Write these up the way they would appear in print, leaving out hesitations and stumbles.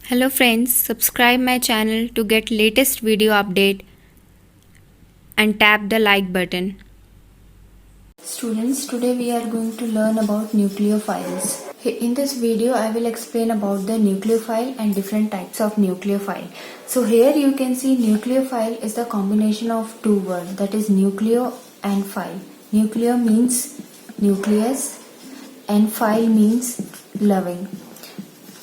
Hello friends, subscribe my channel to get latest video update and tap the like button. Students, today we are going to learn about nucleophiles. In this video, I will explain about the nucleophile and different types of nucleophile. So here you can see nucleophile is the combination of two words, that is nucleo and phile. Nucleo means nucleus and phile means loving.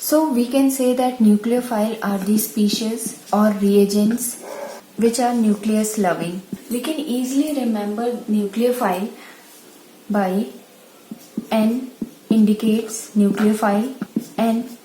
So we can say that nucleophile are the species or reagents which are nucleus loving. We can easily remember nucleophile by N indicates nucleophile, N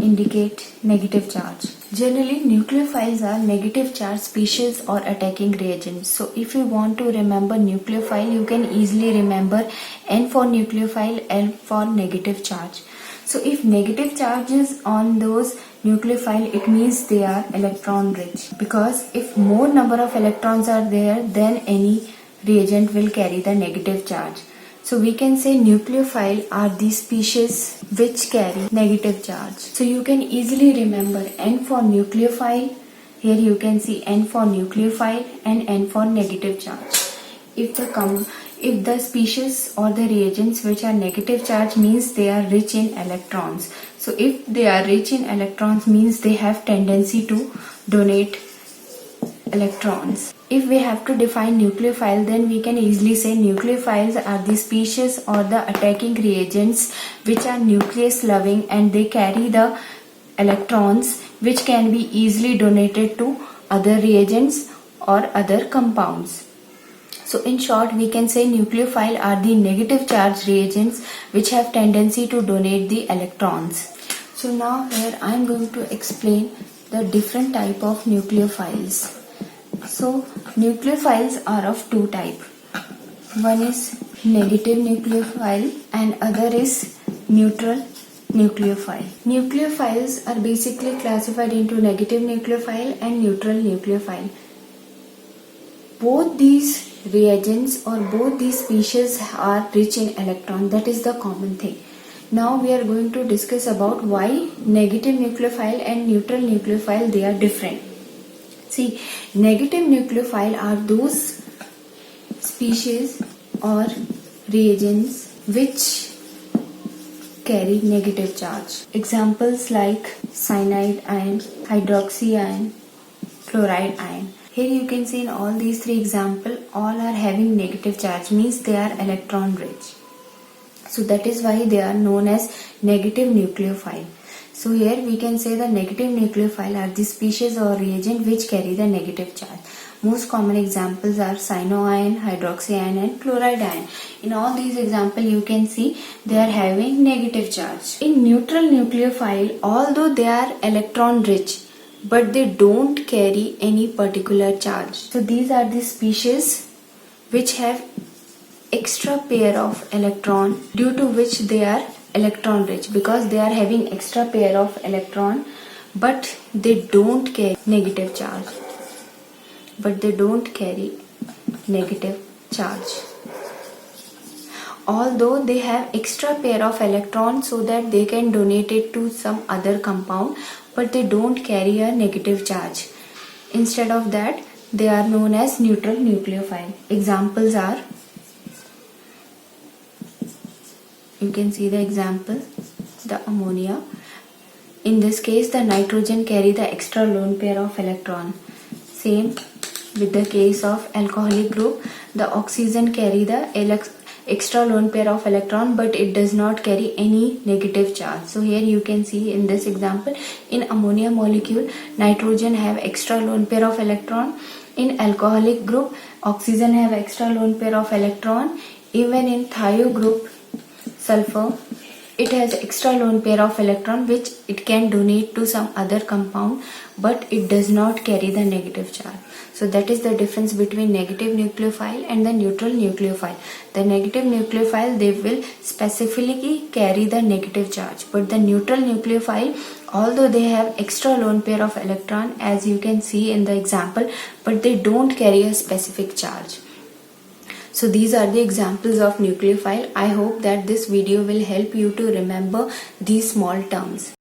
indicate negative charge. Generally, nucleophiles are negative charge species or attacking reagents. So if you want to remember nucleophile, you can easily remember N for nucleophile, L for negative charge. So if negative charge is on those nucleophile, it means they are electron rich, because if more number of electrons are there, then any reagent will carry the negative charge. So we can say nucleophile are the species which carry negative charge. So you can easily remember N for nucleophile. Here you can see N for nucleophile and N for negative charge. If the species or the reagents which are negative charge means they are rich in electrons. So if they are rich in electrons means they have tendency to donate electrons. If we have to define nucleophile, then we can easily say nucleophiles are the species or the attacking reagents which are nucleus loving and they carry the electrons which can be easily donated to other reagents or other compounds. So in short, we can say nucleophile are the negative charge reagents which have tendency to donate the electrons. So now here I am going to explain the different type of nucleophiles. So nucleophiles are of two types. One is negative nucleophile and other is neutral nucleophile. Nucleophiles are basically classified into negative nucleophile and neutral nucleophile. Both these reagents or both these species are rich in electron. That is the common thing. Now we are going to discuss about why negative nucleophile and neutral nucleophile they are different. See, negative nucleophile are those species or reagents which carry negative charge. Examples like cyanide ion, hydroxy ion, chloride ion. Here you can see in all these three examples, all are having negative charge, means they are electron rich. So that is why they are known as negative nucleophile. So here we can say the negative nucleophile are the species or reagent which carry the negative charge. Most common examples are cyanoion, hydroxy ion and chloride ion. In all these examples you can see they are having negative charge. In neutral nucleophile, although they are electron rich, but they don't carry any particular charge. So these are the species which have extra pair of electron, due to which they are electron rich, because they are having extra pair of electron but they don't carry negative charge. Although they have extra pair of electrons so that they can donate it to some other compound, but they don't carry a negative charge. Instead of that, they are known as neutral nucleophile. Examples are, you can see the example, the ammonia. In this case, the nitrogen carry the extra lone pair of electron. Same with the case of alcoholic group, the oxygen carry the extra lone pair of electron, but it does not carry any negative charge. So here you can see in this example, in ammonia molecule, nitrogen have extra lone pair of electron. In alcoholic group, oxygen have extra lone pair of electron. Even in thio group, sulfur, it has extra lone pair of electron which it can donate to some other compound, but it does not carry the negative charge. So that is the difference between negative nucleophile and the neutral nucleophile. The negative nucleophile, they will specifically carry the negative charge, but the neutral nucleophile, although they have extra lone pair of electron as you can see in the example, but they don't carry a specific charge. So these are the examples of nucleophile. I hope that this video will help you to remember these small terms.